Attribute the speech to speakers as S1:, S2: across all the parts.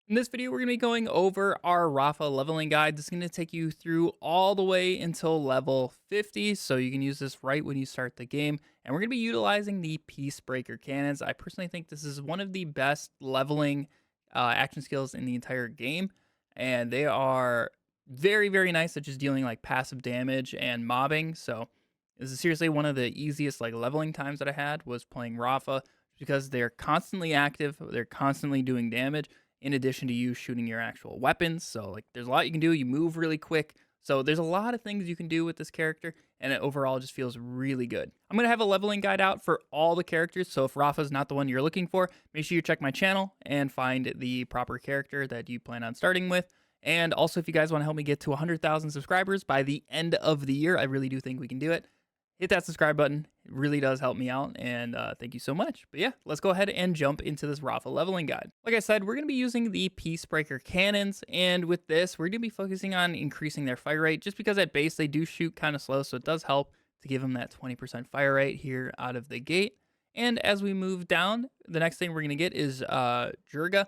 S1: In this video, we're going to be going over our Rafa leveling guide. This is going to take you through all the way until level 50, so you can use this right when you start the game. And we're going to be utilizing the Peacebreaker cannons. I personally think this is one of the best leveling action skills in the entire game, and they are very, very nice at just dealing like passive damage and mobbing. So this is seriously one of the easiest like leveling times that I had was playing Rafa because they're constantly active, they're constantly doing damage in addition to you shooting your actual weapons. So like there's a lot you can do. You move really quick. So there's a lot of things you can do with this character, and it overall just feels really good. I'm going to have a leveling guide out for all the characters. So if Rafa's not the one you're looking for, make sure you check my channel and find the proper character that you plan on starting with. And also, if you guys want to help me get to 100,000 subscribers by the end of the year, I really do think we can do it. Hit that subscribe button. It really does help me out, and thank you so much. But yeah, let's go ahead and jump into this Rafa leveling guide. Like I said, we're going to be using the Peacebreaker cannons, and with this, we're going to be focusing on increasing their fire rate, just because at base they do shoot kind of slow, so it does help to give them that 20% fire rate here out of the gate. And as we move down, the next thing we're going to get is Jurga.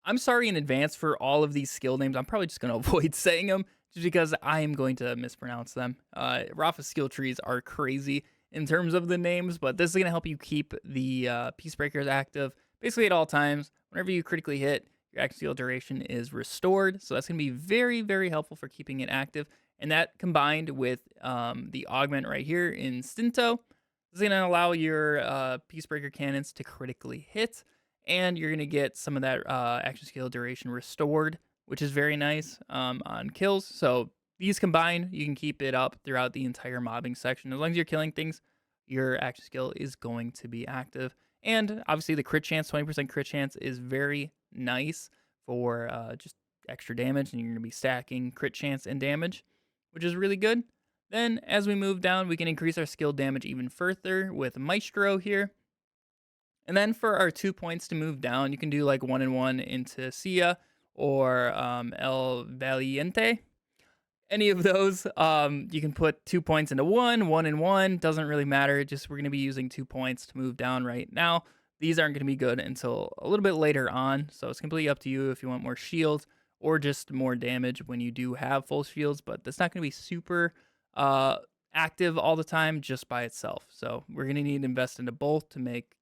S1: I'm sorry in advance for all of these skill names. I'm probably just going to avoid saying them just because I am going to mispronounce them. Rafa's skill trees are crazy in terms of the names, but this is going to help you keep the Peacebreakers active basically at all times. Whenever you critically hit, your action skill duration is restored. So that's going to be very, very helpful for keeping it active. And that combined with the augment right here in Stinto is going to allow your Peacebreaker cannons to critically hit. And you're going to get some of that action skill duration restored, which is very nice on kills. So these combined, you can keep it up throughout the entire mobbing section. As long as you're killing things, your action skill is going to be active. And obviously the crit chance, 20% crit chance is very nice for just extra damage. And you're going to be stacking crit chance and damage, which is really good. Then as we move down, we can increase our skill damage even further with Maestro here. And then for our 2 points to move down, you can do like 1 and 1 into Sia or El Valiente. Any of those, you can put 2 points into 1 and 1. Doesn't really matter. Just we're going to be using 2 points to move down right now. These aren't going to be good until a little bit later on. So it's completely up to you if you want more shields or just more damage when you do have full shields. But that's not going to be super active all the time just by itself. So we're going to need to invest into both to make,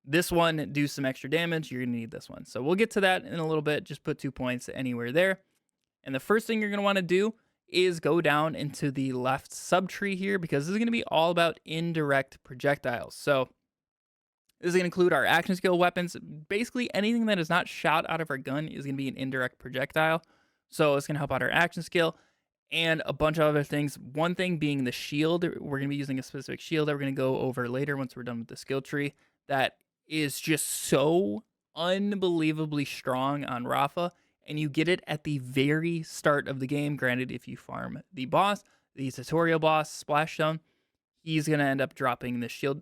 S1: this one do some extra damage. You're going to need this one. So we'll get to that in a little bit. Just put 2 points anywhere there. And the first thing you're going to want to do is go down into the left subtree here, because this is going to be all about indirect projectiles. So this is going to include our action skill weapons. Basically anything that is not shot out of our gun is going to be an indirect projectile. So it's going to help out our action skill and a bunch of other things. One thing being the shield. We're going to be using a specific shield that we're going to go over later once we're done with the skill tree. That is just so unbelievably strong on Rafa, and you get it at the very start of the game. Granted, if you farm the boss, the tutorial boss, Splash Zone, he's gonna end up dropping the shield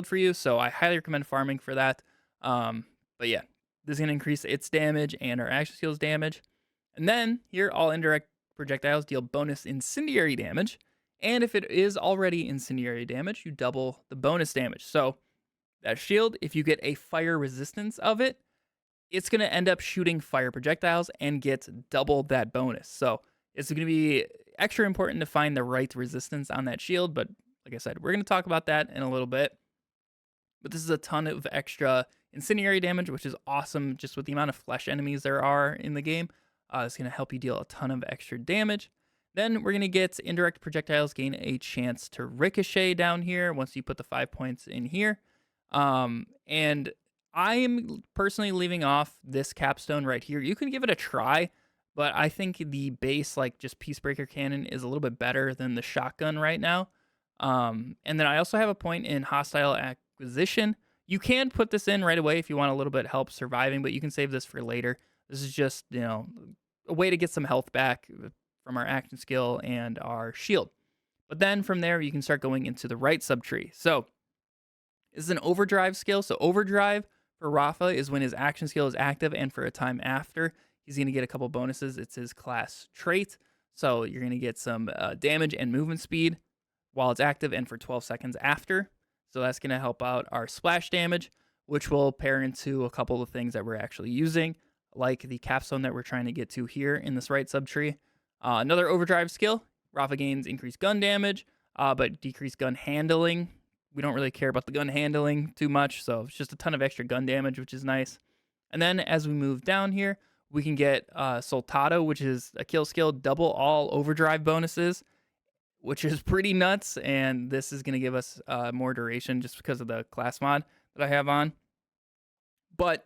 S1: for you. So I highly recommend farming for that. But yeah, this is gonna increase its damage and our action skills damage. And then here, all indirect projectiles deal bonus incendiary damage, and if it is already incendiary damage, you double the bonus damage. So that shield, if you get a fire resistance of it, it's going to end up shooting fire projectiles and get double that bonus. So it's going to be extra important to find the right resistance on that shield. But like I said, we're going to talk about that in a little bit. But this is a ton of extra incendiary damage, which is awesome just with the amount of flesh enemies there are in the game. It's going to help you deal a ton of extra damage. Then we're going to get indirect projectiles gain a chance to ricochet down here once you put the 5 points in here. And I am personally leaving off this capstone right here. You can give it a try, but I think the base, like just Peacebreaker cannon, is a little bit better than the shotgun right now. And then I also have a point in hostile acquisition. You can put this in right away if you want a little bit help surviving, but you can save this for later. This is just, a way to get some health back from our action skill and our shield. But then from there, you can start going into the right subtree. So this is an overdrive skill. So overdrive for Rafa is when his action skill is active, and for a time after, he's going to get a couple bonuses. It's his class trait. So you're going to get some damage and movement speed while it's active and for 12 seconds after. So that's going to help out our splash damage, which will pair into a couple of things that we're actually using. like the capstone that we're trying to get to here in this right subtree. Another overdrive skill, Rafa gains increased gun damage, but decreased gun handling. We don't really care about the gun handling too much, so it's just a ton of extra gun damage, which is nice. And then as we move down here, we can get Soltado, which is a kill skill, double all overdrive bonuses, which is pretty nuts. And this is going to give us more duration just because of the class mod that I have on. But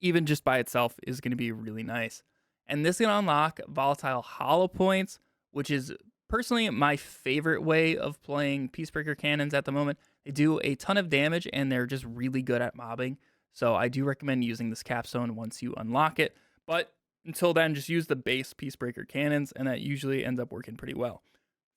S1: even just by itself is going to be really nice. And this is going to unlock volatile hollow points, which is personally my favorite way of playing Peacebreaker cannons at the moment. They do a ton of damage and they're just really good at mobbing. So I do recommend using this capstone once you unlock it. But until then, just use the base Peacebreaker cannons, and that usually ends up working pretty well.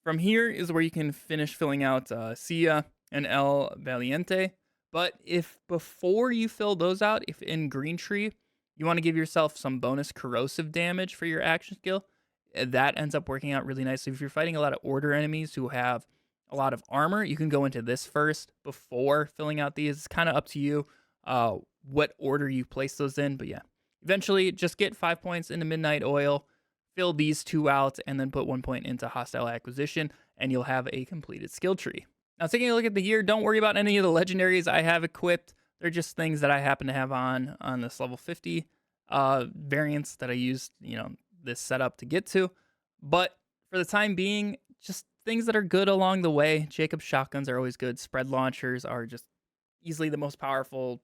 S1: From here is where you can finish filling out Sia and El Valiente. But if before you fill those out, if in Green Tree, you want to give yourself some bonus corrosive damage for your action skill, that ends up working out really nicely. If you're fighting a lot of order enemies who have a lot of armor, you can go into this first before filling out these. It's kind of up to you what order you place those in. But yeah, eventually just get 5 points into Midnight Oil, fill these 2 out, and then put 1 point into Hostile Acquisition, and you'll have a completed skill tree. Now, taking a look at the gear, don't worry about any of the legendaries I have equipped. They're just things that I happen to have on this level 50 variants that I used, this setup to get to. But for the time being, just things that are good along the way. Jacob's shotguns are always good. Spread launchers are just easily the most powerful,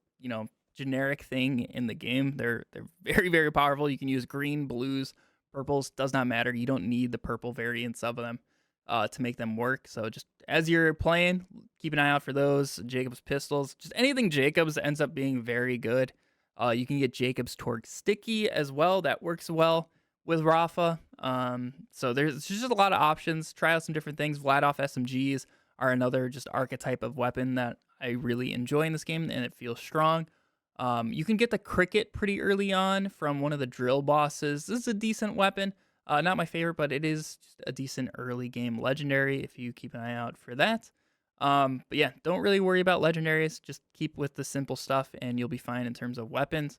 S1: generic thing in the game. They're very, very powerful. You can use green, blues, purples, does not matter. You don't need the purple variants of them to make them work. So just as you're playing, keep an eye out for those. Jacob's pistols, just anything Jacob's ends up being very good. You can get Jacob's Torque Sticky as well. That works well with Rafa. So there's just a lot of options. Try out some different things. Vladoff SMGs are another just archetype of weapon that I really enjoy in this game, and it feels strong. You can get the Cricket pretty early on from one of the drill bosses. This is a decent weapon. Not my favorite, but it is just a decent early game legendary if you keep an eye out for that. But yeah, don't really worry about legendaries. Just keep with the simple stuff and you'll be fine in terms of weapons.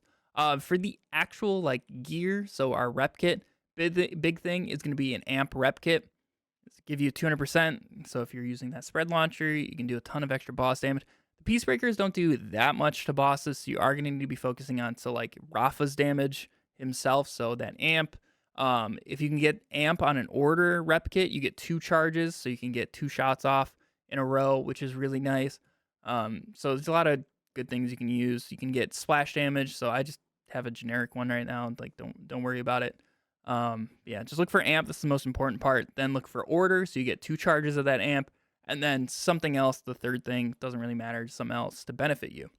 S1: For the actual gear, so our rep kit, big thing is going to be an amp rep kit. It's give you 200%. So if you're using that spread launcher, you can do a ton of extra boss damage. The Peacebreakers don't do that much to bosses, so you are going to need to be focusing on Rafa's damage himself. So that amp. If you can get amp on an order rep kit, you get 2 charges, so you can get 2 shots off in a row, which is really nice. So there's a lot of good things you can use. You can get splash damage, so I just have a generic one right now. Don't worry about it. Yeah, just look for amp. That's the most important part. Then look for order, so you get 2 charges of that amp, and then something else. The third thing doesn't really matter. Just something else to benefit you.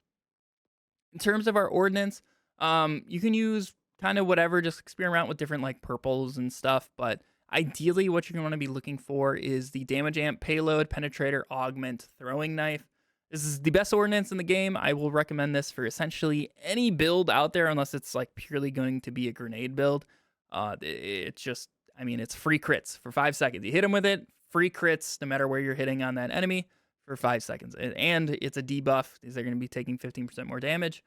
S1: In terms of our ordnance, you can use kind of whatever, just experiment around with different purples and stuff, but ideally what you're going to want to be looking for is the damage amp, payload, penetrator, augment, throwing knife. This is the best ordnance in the game. I will recommend this for essentially any build out there, unless it's purely going to be a grenade build. It's just, it's free crits for 5 seconds. You hit them with it, free crits no matter where you're hitting on that enemy for 5 seconds. And it's a debuff, they're going to be taking 15% more damage.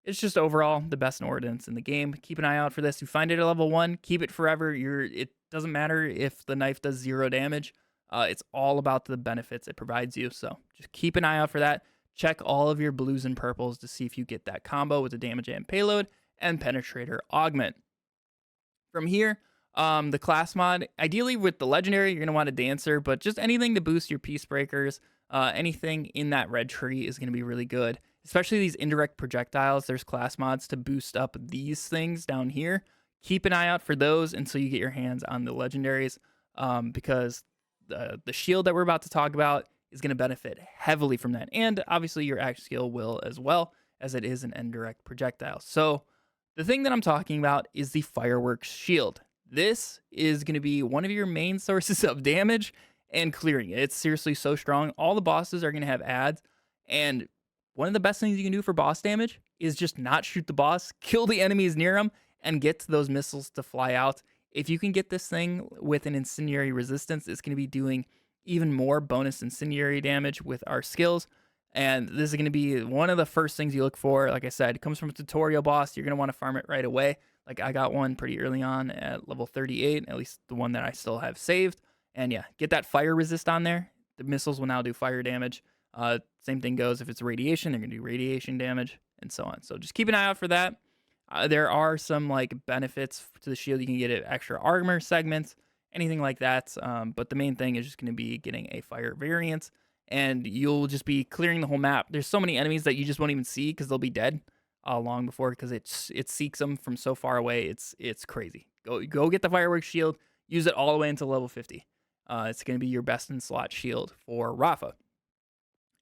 S1: It's just overall the best ordnance in the game. Keep an eye out for this. You find it at level 1, keep it forever. It doesn't matter if the knife does 0 damage. It's all about the benefits it provides you. So just keep an eye out for that. Check all of your blues and purples to see if you get that combo with the damage and payload and penetrator augment. From here, the class mod, ideally with the legendary, you're going to want a dancer, but just anything to boost your Peacebreakers, anything in that red tree is going to be really good. Especially these indirect projectiles. There's class mods to boost up these things down here. Keep an eye out for those until you get your hands on the legendaries, because the shield that we're about to talk about is going to benefit heavily from that. And obviously your action skill will as well, as it is an indirect projectile. So the thing that I'm talking about is the fireworks shield. This is going to be one of your main sources of damage and clearing. It's seriously so strong. All the bosses are going to have ads, and one of the best things you can do for boss damage is just not shoot the boss, kill the enemies near him, and get those missiles to fly out. If you can get this thing with an incendiary resistance, it's going to be doing even more bonus incendiary damage with our skills. And this is going to be one of the first things you look for. Like I said, it comes from a tutorial boss. You're going to want to farm it right away. Like I got one pretty early on at level 38, at least the one that I still have saved. And yeah, get that fire resist on there. The missiles will now do fire damage. Same thing goes if it's radiation, they're gonna do radiation damage and so on. So just keep an eye out for that. There are some like benefits to the shield. You can get it extra armor segments, anything like that. But the main thing is just going to be getting a fire variant, and you'll just be clearing the whole map. There's so many enemies that you just won't even see because they'll be dead long before, because it seeks them from so far away. It's crazy. Go get the fireworks shield. Use it all the way until level 50. It's going to be your best in slot shield for Rafa.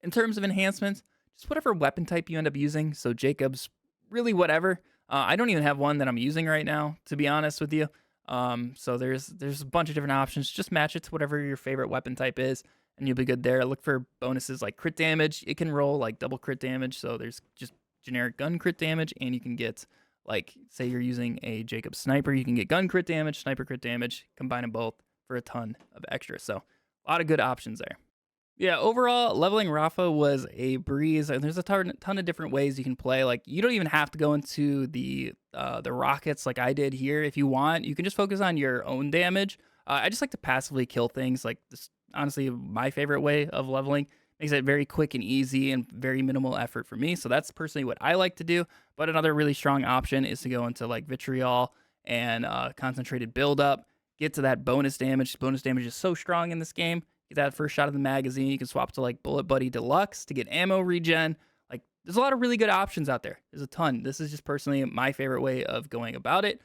S1: In terms of enhancements, just whatever weapon type you end up using. So Jacob's really whatever. I don't even have one that I'm using right now, to be honest with you. So there's a bunch of different options. Just match it to whatever your favorite weapon type is, and you'll be good there. Look for bonuses like crit damage. It can roll like double crit damage. So there's just generic gun crit damage, and you can get, like, say you're using a Jacob sniper, you can get gun crit damage, sniper crit damage, combine them both for a ton of extra. So a lot of good options there. Yeah, overall, leveling Rafa was a breeze, and there's a ton of different ways you can play. Like, you don't even have to go into the rockets like I did here. If you want, you can just focus on your own damage. I just like to passively kill things. Like, this, honestly, my favorite way of leveling. Makes it very quick and easy and very minimal effort for me. So that's personally what I like to do. But another really strong option is to go into like vitriol and concentrated buildup. Get to that bonus damage. Bonus damage is so strong in this game. Get that first shot of the magazine. You can swap to like Bullet Buddy Deluxe to get ammo regen. Like, there's a lot of really good options out there. There's a ton. This is just personally my favorite way of going about it.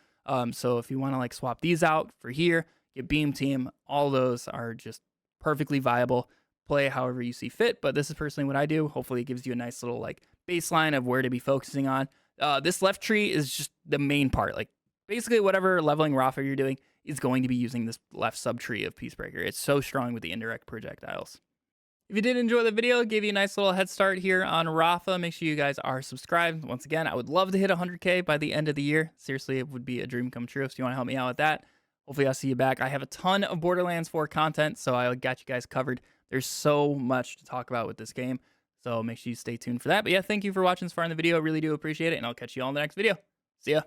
S1: So if you want to like swap these out for here, get Beam Team, all those are just perfectly viable. Play however you see fit, but this is personally what I do. Hopefully it gives you a nice little like baseline of where to be focusing on. This left tree is just the main part. Like, basically whatever leveling Rafa you're doing is going to be using this left subtree of Peacebreaker. It's so strong with the indirect projectiles. If you did enjoy the video, gave you a nice little head start here on Rafa, make sure you guys are subscribed. Once again, I would love to hit 100K by the end of the year. Seriously, it would be a dream come true. So if you want to help me out with that, hopefully I'll see you back. I have a ton of Borderlands 4 content, so I got you guys covered. There's so much to talk about with this game, so make sure you stay tuned for that. But yeah, thank you for watching this far in the video. I really do appreciate it, and I'll catch you all in the next video. See ya.